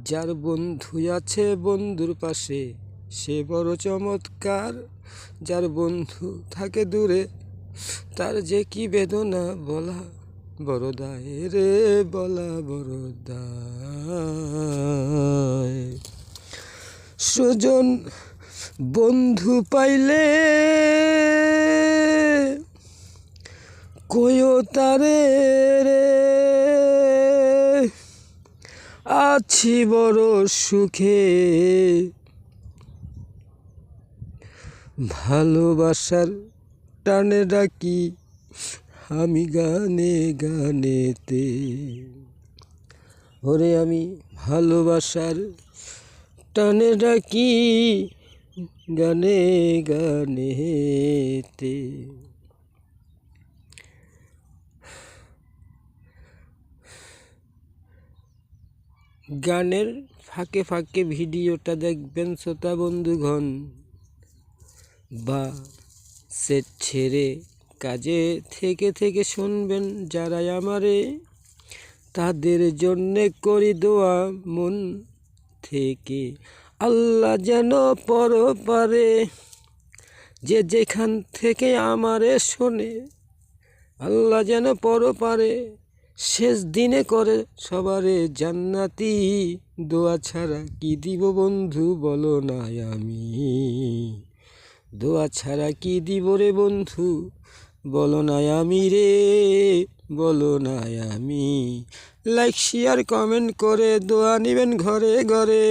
যার বন্ধু আছে বন্ধুর পাশে সে বড় চমৎকার, যার বন্ধু থাকে দূরে তার যে কি বেদনা বলা বড় দায় রে, বলা বড় দায়। সুজন বন্ধু পাইলে কয়ো তারে রে, আছি বড় সুখে। ভালোবাসার টানে ডাকি আমি গানে গানেতে, ওরে আমি ভালোবাসার টানে ডাকি গানে গানেতে। গানের ফাঁকে ফাঁকে ভিডিওটা দেখবেন শ্রোতা বন্ধুগণ, বা সেট ছেড়ে কাজে থেকে থেকে শুনবেন। যারাই আমারে তাদের জন্যে করি দোয়া মন থেকে, আল্লাহ যেন পরপারে যে যেখান থেকে আমারে শোনে, আল্লাহ যেন পরপারে শেষ দিনে করে সবারে জান্নাতি। দোয়া ছাড়া কি দিব বন্ধু বলো না আমি, দোয়া ছাড়া কি দিব রে বন্ধু বলো না আমি রে, বলো না আমি। লাইক শেয়ার কমেন্ট করে দোয়া নিবেন ঘরে ঘরে।